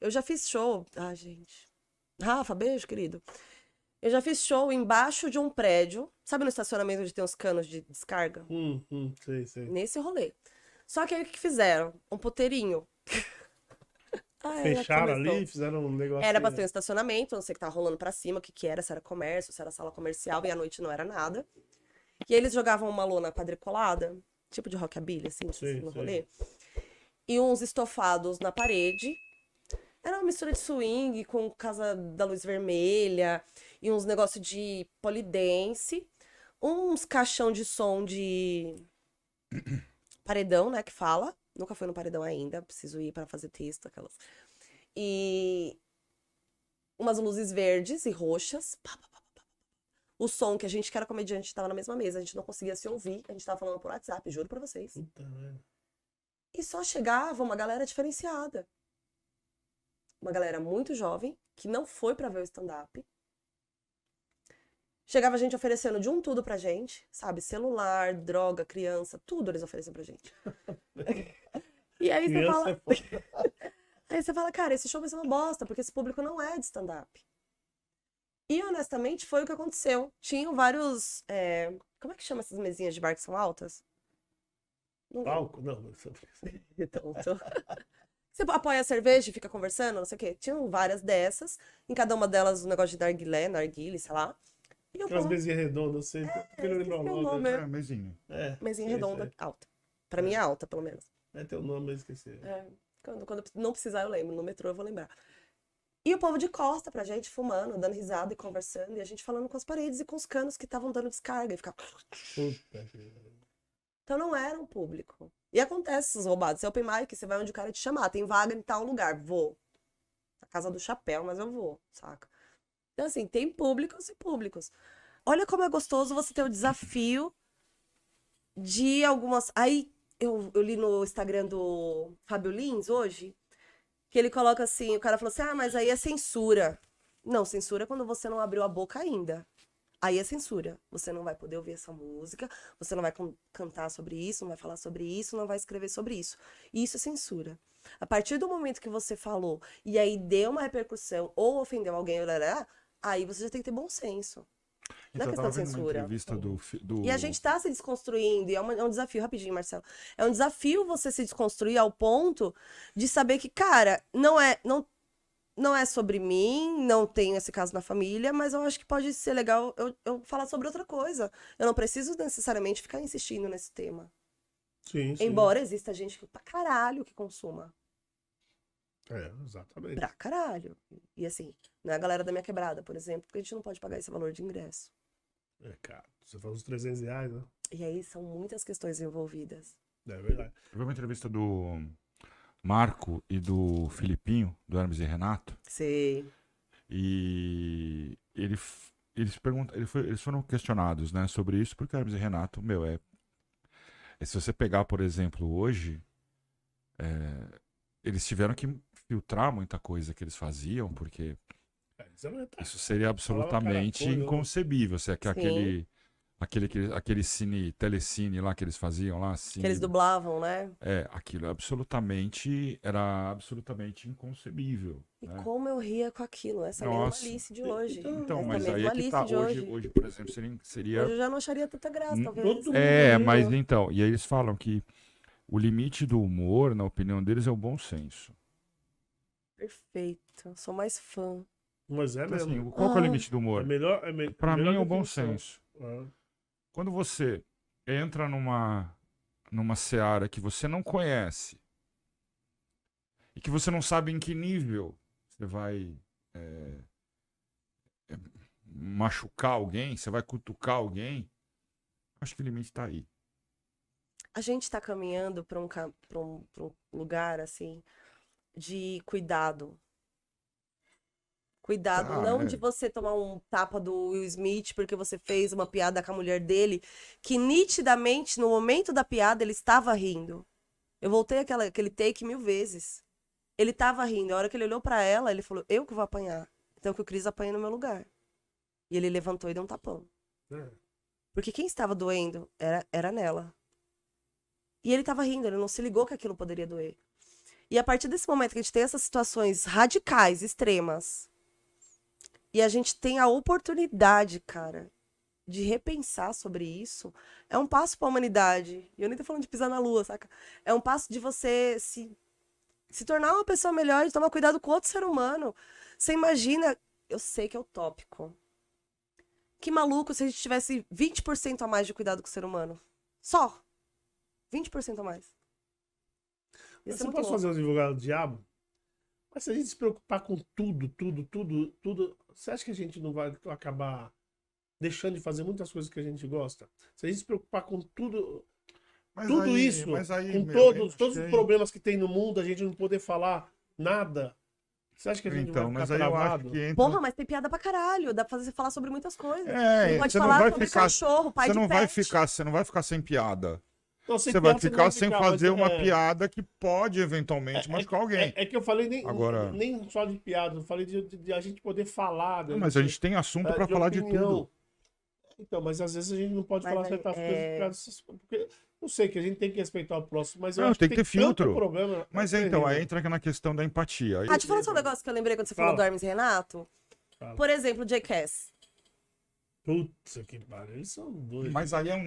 Eu já fiz show... Ah, gente. Rafa, beijo, querido. Eu já fiz show embaixo de um prédio. Sabe no estacionamento onde tem os canos de descarga? Sei. Nesse rolê. Só que aí o que fizeram? Um puteirinho. Ah, ela Fecharam começou. ali, fizeram um Era pra negocinho, ter um né? estacionamento, não sei o que tava rolando pra cima, o que que era, se era comércio, se era sala comercial, e à noite não era nada. E aí eles jogavam uma lona quadriculada, tipo de rockabilly, assim, no Sei. rolê. E uns estofados na parede. Era uma mistura de swing com Casa da Luz Vermelha e uns negócios de polidense. Uns caixão de som de paredão, né, que fala. Nunca fui no paredão ainda, preciso ir pra fazer texto, aquelas. E umas luzes verdes e roxas. Pá, pá, pá, pá. O som que a gente, que era comediante, tava na mesma mesa, a gente não conseguia se ouvir, a gente tava falando por WhatsApp, juro pra vocês. Puta merda. E só chegava uma galera diferenciada. Uma galera muito jovem, que não foi pra ver o stand-up. Chegava gente oferecendo de um tudo pra gente, sabe? Celular, droga, criança, tudo eles ofereciam pra gente. E aí você Criança fala. é foda. Aí você fala, cara, esse show vai ser uma bosta, porque esse público não é de stand-up. E honestamente foi o que aconteceu. Tinham vários. Como é que chama essas mesinhas de bar que são altas? Não lembro. Palco? Não. Então, você apoia a cerveja e fica conversando, não sei o quê. Tinham várias dessas. Em cada uma delas um negócio de narguile, sei lá. E o Aquelas povo. mesinhas redondas, eu sei. Porque não lembro o Esqueci o nome. nome. Né? É, mesinho. Mesinha sei. redonda, alta. Pra mim é alta, pelo menos. É teu nome, eu esqueci. Quando eu não precisar, eu lembro. No metrô eu vou lembrar. E o povo de costa pra gente, fumando, dando risada e conversando. E a gente falando com as paredes e com os canos que estavam dando descarga. E ficava... Puta. Então não era um público. E acontece esses roubados. Você é open mic, você vai onde o cara te chamar. Tem vaga em tal lugar. Vou. Na casa do chapéu, mas eu vou, saca? Então assim, tem públicos e públicos. Olha como é gostoso você ter o desafio de algumas... Aí eu li no Instagram do Fábio Lins hoje, que ele coloca assim, o cara falou assim, mas aí é censura. Não, censura é quando você não abriu a boca ainda. Aí é censura. Você não vai poder ouvir essa música, você não vai cantar sobre isso, não vai falar sobre isso, não vai escrever sobre isso. Isso é censura. A partir do momento que você falou e aí deu uma repercussão ou ofendeu alguém, aí você já tem que ter bom senso. Não é Então, eu questão tava de vendo uma censura. entrevista do... E a gente tá se desconstruindo, e é um desafio, rapidinho, Marcelo. É um desafio você se desconstruir ao ponto de saber que, cara, não é sobre mim, não tenho esse caso na família, mas eu acho que pode ser legal eu falar sobre outra coisa. Eu não preciso necessariamente ficar insistindo nesse tema. Sim. Embora exista gente pra caralho que consuma. Exatamente. Pra caralho. E assim, não é a galera da minha quebrada, por exemplo, porque a gente não pode pagar esse valor de ingresso. Cara, você faz uns R$300, né? E aí são muitas questões envolvidas. É verdade. Eu vi uma entrevista do Marco e do Filipinho, do Hermes e Renato, Sei. e eles foram questionados, né, sobre isso, porque o Hermes e Renato, se você pegar, por exemplo, hoje, eles tiveram que filtrar muita coisa que eles faziam, porque isso seria absolutamente inconcebível. Se é que aquele telecine lá que eles faziam lá, cine, Que eles dublavam, né? aquilo era absolutamente inconcebível. E né? como eu ria com aquilo, essa mesma Alice de hoje. Então, essa mas aí mesma é que Alice tá. de Hoje, por exemplo, seria. Hoje eu já não acharia tanta graça, talvez. Todo mundo Mas então, e aí eles falam que o limite do humor, na opinião deles, é o bom senso. Perfeito. Sou mais fã. Mas Então, mesmo. assim, qual que é o limite do humor? Pra mim é o bom senso. Quando você entra numa seara que você não conhece e que você não sabe em que nível você vai machucar alguém, você vai cutucar alguém, acho que o limite tá aí. A gente tá caminhando pra um lugar, assim, de cuidado. Cuidado, não de você tomar um tapa do Will Smith porque você fez uma piada com a mulher dele, que nitidamente, no momento da piada, ele estava rindo. Eu voltei aquele take 1000 vezes. Ele estava rindo. A hora que ele olhou pra ela, ele falou, eu que vou apanhar. Então que o Cris apanha no meu lugar. E ele levantou e deu um tapão. Porque quem estava doendo era nela. E ele estava rindo, ele não se ligou que aquilo poderia doer. E a partir desse momento que a gente tem essas situações radicais, extremas, e a gente tem a oportunidade, cara, de repensar sobre isso, é um passo pra humanidade. E eu nem tô falando de pisar na lua, saca? É um passo de você se tornar uma pessoa melhor, de tomar cuidado com outro ser humano. Você imagina, eu sei que é utópico. Que maluco se a gente tivesse 20% a mais de cuidado com o ser humano. Só. 20% a mais. Mas você pode fazer um advogado do diabo? Mas se a gente se preocupar com tudo, você acha que a gente não vai acabar deixando de fazer muitas coisas que a gente gosta? Se a gente se preocupar com tudo, isso, com todos os problemas que tem no mundo, a gente não poder falar nada, você acha que a gente vai ficar travado? Porra, mas tem piada pra caralho, dá pra falar sobre muitas coisas. Você pode não falar vai sobre ficar, cachorro, pai de pet. você não vai ficar sem piada. Não, você vai ficar sem fazer uma piada que pode eventualmente machucar alguém. É que eu falei Agora... nem só de piada, eu falei de a gente poder falar. Não, mas a gente tem assunto pra falar de tudo. Então, mas às vezes a gente não pode falar certas coisas porque eu sei que a gente tem que respeitar o próximo, mas eu acho tem que ter filtro. Problema, mas então, aí entra na questão da empatia. Deixa eu falar só um negócio que eu lembrei quando você falou do Hermes e Renato. Por exemplo, o Jackass. Putz, que pariu, eles são doidos. Mas aí é um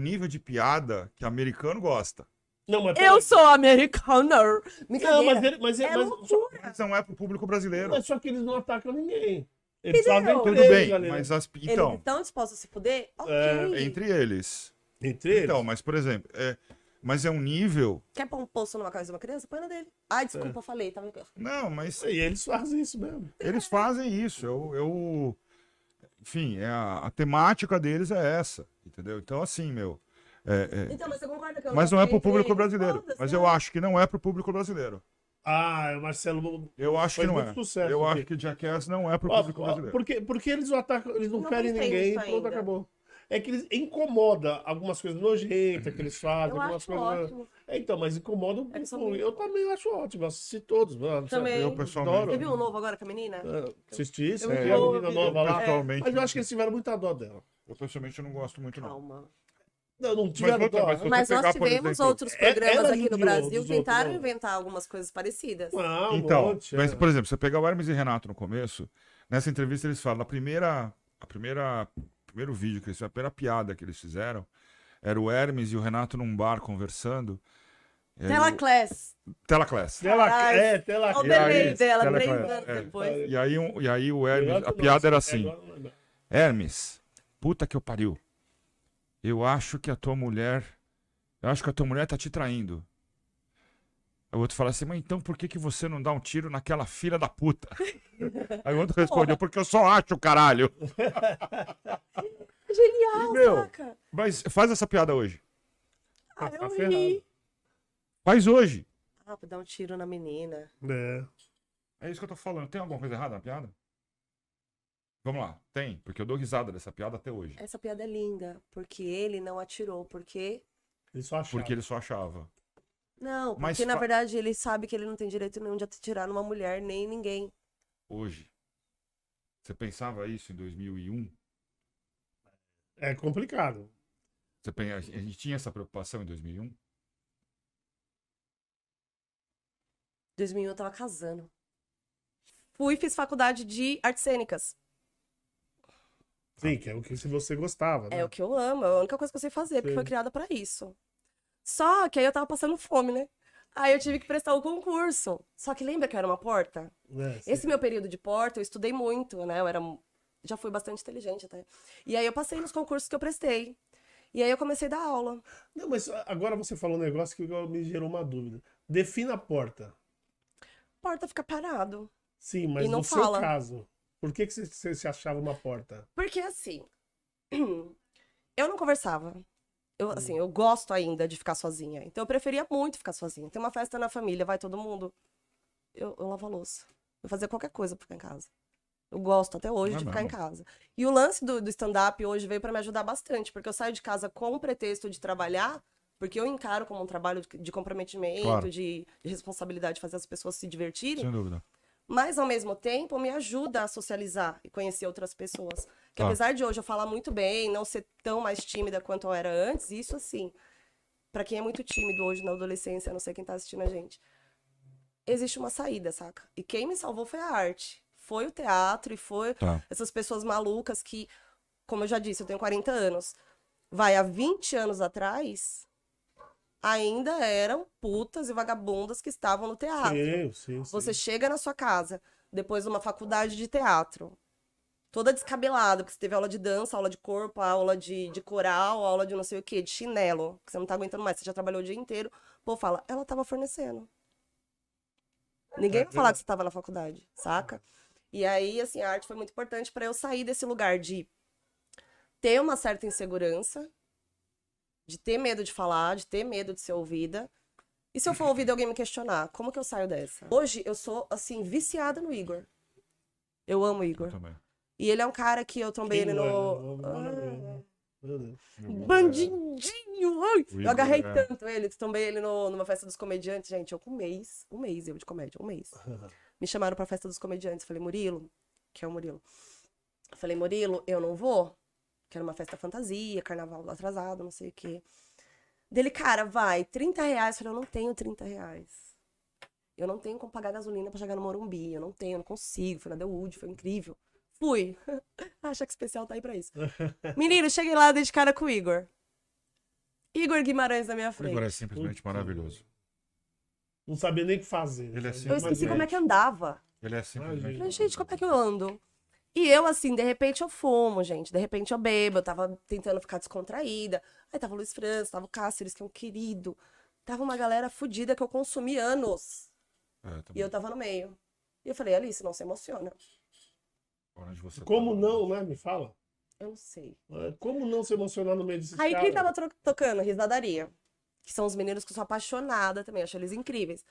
nível de piada que americano gosta. Não, mas eu sou americano. Não, mas não é pro público brasileiro. Mas só que eles não atacam ninguém. Eles fazem tudo bem, mas então, eles estão dispostos a se fuder? Ok. Entre eles. Entre então, mas por exemplo, mas é um nível... Quer pôr um poço numa cabeça de uma criança? Põe na dele. Ai, desculpa, eu falei. Tava... Não, mas... E eles fazem isso mesmo. Eles fazem isso. Enfim, a temática deles é essa, entendeu? Então, assim, meu... Então, mas você concorda que eu mas não é pro público brasileiro. Mas eu acho que não é pro público brasileiro. O Marcelo... Eu acho que não é. Sucesso, eu acho que Jackass não é pro público brasileiro. Porque eles não atacam, eles não ferem ninguém, pronto, acabou. É que eles incomodam algumas coisas nojentas que eles fazem, algumas coisas. Ótimo. Então, mas incomodam. Eu também acho ótimo, eu assisti todos, mano. Também. Eu pessoalmente. Você viu um novo agora com a menina? Assisti isso, a menina nova lá. Mas eu acho que eles tiveram muita dó dela. Eu pessoalmente não gosto muito, não. Calma. Não tiveram dó. Mas nós tivemos outros programas aqui no Brasil que tentaram inventar algumas coisas parecidas. Então, mas, por exemplo, você pegar o Hermes e Renato no começo, nessa entrevista eles falam, primeiro vídeo que eles fizeram, a primeira piada que eles fizeram, era o Hermes e o Renato num bar conversando. Telaclass. Telaclass. O delay dela, 3 anos depois. E aí o Hermes, a piada era assim, Hermes, puta que eu pariu. Eu acho que a tua mulher tá te traindo. Aí o outro fala assim, mas então por que você não dá um tiro naquela filha da puta? Aí o outro respondeu, porque eu só acho, caralho. Genial, saca? Mas faz essa piada hoje. Eu ri. Faz hoje. Pra dar um tiro na menina. É isso que eu tô falando. Tem alguma coisa errada na piada? Vamos lá, tem, porque eu dou risada dessa piada até hoje. Essa piada é linda, porque ele não atirou, porque ele só achava. Não, porque na verdade ele sabe que ele não tem direito nenhum de atirar numa mulher, nem ninguém. Hoje, você pensava isso em 2001? É complicado. A gente tinha essa preocupação em 2001? 2001 eu tava casando. Fiz faculdade de artes cênicas. Sim, que é o que você gostava, né? É o que eu amo, é a única coisa que eu sei fazer, porque foi criada pra isso. Só que aí eu tava passando fome, né? Aí eu tive que prestar o concurso. Só que lembra que eu era uma porta? Esse meu período de porta, eu estudei muito, né? Já fui bastante inteligente até. E aí eu passei nos concursos que eu prestei. E aí eu comecei a dar aula. Não, mas agora você falou um negócio que me gerou uma dúvida. Defina a porta. Porta fica parado. Sim, mas no seu caso... Por que você se achava uma porta? Porque assim, eu não conversava. Eu gosto ainda de ficar sozinha. Então eu preferia muito ficar sozinha. Tem uma festa na família, vai todo mundo. Eu lavo a louça. Eu fazia qualquer coisa pra ficar em casa. Eu gosto até hoje de ficar em casa. E o lance do stand-up hoje veio pra me ajudar bastante. Porque eu saio de casa com o pretexto de trabalhar. Porque eu encaro como um trabalho de comprometimento, de responsabilidade, fazer as pessoas se divertirem. Sem dúvida. Mas, ao mesmo tempo, me ajuda a socializar e conhecer outras pessoas. Que apesar de hoje eu falar muito bem, não ser tão mais tímida quanto eu era antes, isso, assim, pra quem é muito tímido hoje na adolescência, não sei quem tá assistindo a gente, existe uma saída, saca? E quem me salvou foi a arte. Foi o teatro e foi essas pessoas malucas que, como eu já disse, eu tenho 40 anos. Há 20 anos atrás, ainda eram putas e vagabundas que estavam no teatro. Sim. Você chega na sua casa, depois de uma faculdade de teatro, toda descabelada, porque você teve aula de dança, aula de corpo, aula de coral, aula de não sei o quê, de chinelo, que você não tá aguentando mais, você já trabalhou o dia inteiro. Pô, fala, ela tava fornecendo. Ninguém vai falar que você tava na faculdade, saca? E aí, assim, a arte foi muito importante pra eu sair desse lugar de ter uma certa insegurança, de ter medo de falar, de ter medo de ser ouvida. E se eu for ouvida e alguém me questionar, como que eu saio dessa? Hoje, eu sou, assim, viciada no Igor. Eu amo o Igor. Eu também. E ele é um cara que eu trombei ele no... Meu Deus. Bandidinho! Ai! Eu agarrei Igor, tanto ele, trombei ele numa festa dos comediantes, gente, eu com um mês eu de comédia, um mês. Me chamaram pra festa dos comediantes, falei, Murilo, que é o Murilo. Eu falei, Murilo, eu não vou, que era uma festa fantasia, carnaval atrasado, não sei o quê. Dele, cara, vai, R$30. Eu falei, eu não tenho R$30. Eu não tenho como pagar gasolina pra chegar no Morumbi, eu não consigo. Fui na The Wood, foi incrível. Fui. A Cheque Especial tá aí pra isso. Menino, cheguei lá, dei de cara com o Igor. Igor Guimarães na minha O frente. Igor é simplesmente maravilhoso. Não sabia nem o que fazer. Ele é Eu esqueci como é que andava. Ele é simplesmente... Falei, gente, como é que eu ando? E eu, assim, de repente eu fumo, gente. De repente eu bebo. Eu tava tentando ficar descontraída. Aí tava o Luiz França, tava o Cáceres, que é um querido. Tava uma galera fodida que eu consumi anos. E eu tava no meio. E eu falei, Alice, não se emociona. Como não, né? Me fala. Eu não sei. Como não se emocionar no meio desses Aí caras? quem tava tocando? Risadaria. Que são os meninos que eu sou apaixonada também. Acho eles incríveis.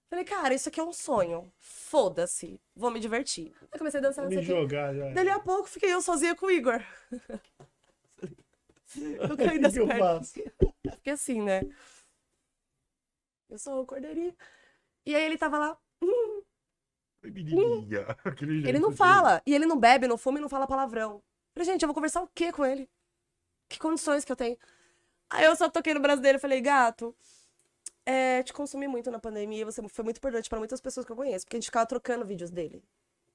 Falei, cara, isso aqui é um sonho. Foda-se. Vou me divertir. Aí comecei a dançar, não sei Me o quê. jogar já. Dali a pouco fiquei eu sozinha com o Igor. Eu caí das que eu pernas. faço? Fiquei assim, né? Eu sou o cordeirinho. E aí ele tava lá. Ele não fala. E ele não bebe, não fuma e não fala palavrão. Falei, gente, eu vou conversar o quê com ele? Que condições que eu tenho? Aí eu só toquei no braço dele e falei, gato, te consumi muito na pandemia. Você foi muito importante pra muitas pessoas que eu conheço. Porque a gente ficava trocando vídeos dele.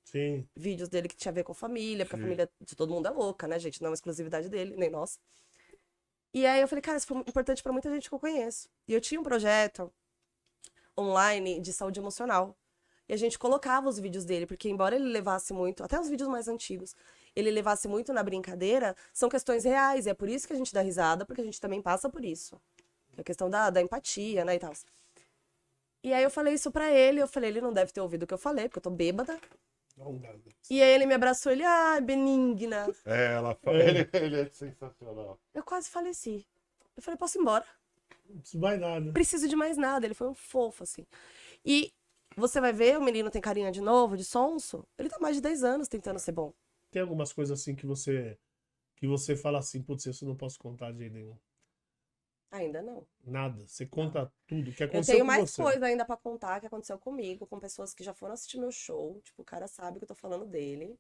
Sim. Vídeos dele que tinha a ver com família. Porque a família de todo mundo é louca, né, gente? Não é uma exclusividade dele, nem nossa. E aí eu falei, cara, isso foi importante pra muita gente que eu conheço. E eu tinha um projeto online de saúde emocional. E a gente colocava os vídeos dele, porque embora ele levasse muito, até os vídeos mais antigos, ele levasse muito na brincadeira, são questões reais. E é por isso que a gente dá risada, porque a gente também passa por isso. É a questão da empatia, né, e tal. E aí eu falei isso pra ele, eu falei, ele não deve ter ouvido o que eu falei, porque eu tô bêbada. E aí ele me abraçou, ele, benigna. Ele é sensacional. Eu quase faleci. Eu falei, posso ir embora? Não preciso mais nada. Preciso de mais nada. Ele foi um fofo, assim. E você vai ver, o menino tem carinha de novo, de sonso. Ele tá mais de 10 anos tentando ser bom. Tem algumas coisas assim que você fala assim, putz, isso eu não posso contar de jeito nenhum. Ainda não. Nada. Você conta tudo que aconteceu com Eu tenho mais você. coisa ainda pra contar que aconteceu comigo, com pessoas que já foram assistir meu show. Tipo, o cara sabe que eu tô falando dele.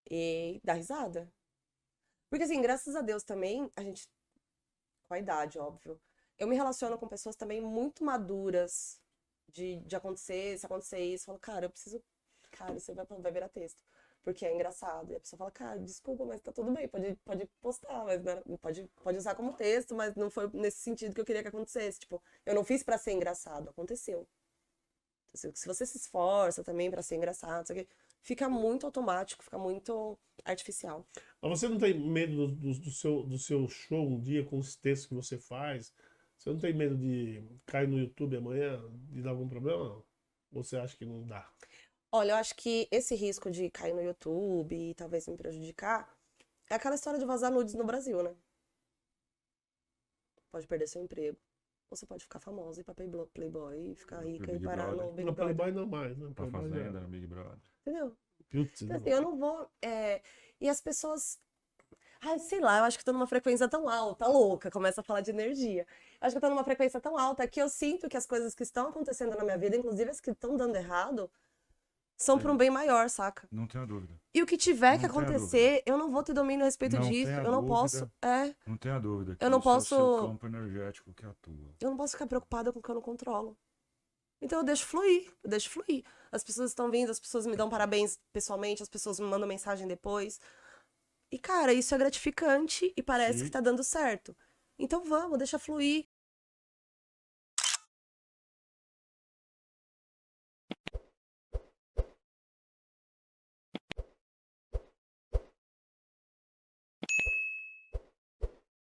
E dá risada. Porque, assim, graças a Deus também, a gente... Com a idade, óbvio. Eu me relaciono com pessoas também muito maduras de acontecer, se acontecer isso. Eu falo, cara, eu preciso... Cara, isso vai virar texto. Porque é engraçado. E a pessoa fala, cara, desculpa, mas tá tudo bem, pode postar, mas pode usar como texto, mas não foi nesse sentido que eu queria que acontecesse. Tipo, eu não fiz pra ser engraçado, aconteceu. Então, se você se esforça também pra ser engraçado, fica muito automático, fica muito artificial. Mas você não tem medo do seu show um dia com os textos que você faz? Você não tem medo de cair no YouTube amanhã e dar algum problema? Não? Ou você acha que não dá? Olha, eu acho que esse risco de cair no YouTube e talvez me prejudicar é aquela história de vazar nudes no Brasil, né? Pode perder seu emprego. Ou você pode ficar famosa e ir pra Playboy e ficar rica e parar no Big No Brother. Playboy não mais, né? Pra Fazenda, no Big Brother. Entendeu? Putz, Então, assim, eu não vou... E as pessoas... Ai, sei lá, eu acho que eu tô numa frequência tão alta, louca, começa a falar de energia. Eu acho que eu tô numa frequência tão alta que eu sinto que as coisas que estão acontecendo na minha vida, inclusive as que estão dando errado, são para um bem maior, saca? Não tenho dúvida. E o que tiver Não que tenha acontecer, eu não vou ter domínio a respeito Não disso. tenha Eu não dúvida. posso. Não tenha dúvida. Eu não isso é o posso. seu campo energético que atua. Eu não posso ficar preocupada com o que eu não controlo. Então eu deixo fluir, eu deixo fluir. As pessoas estão vindo, as pessoas me dão parabéns pessoalmente, as pessoas me mandam mensagem depois. E, cara, isso é gratificante e parece Sim. que tá dando certo. Então vamos, deixa fluir.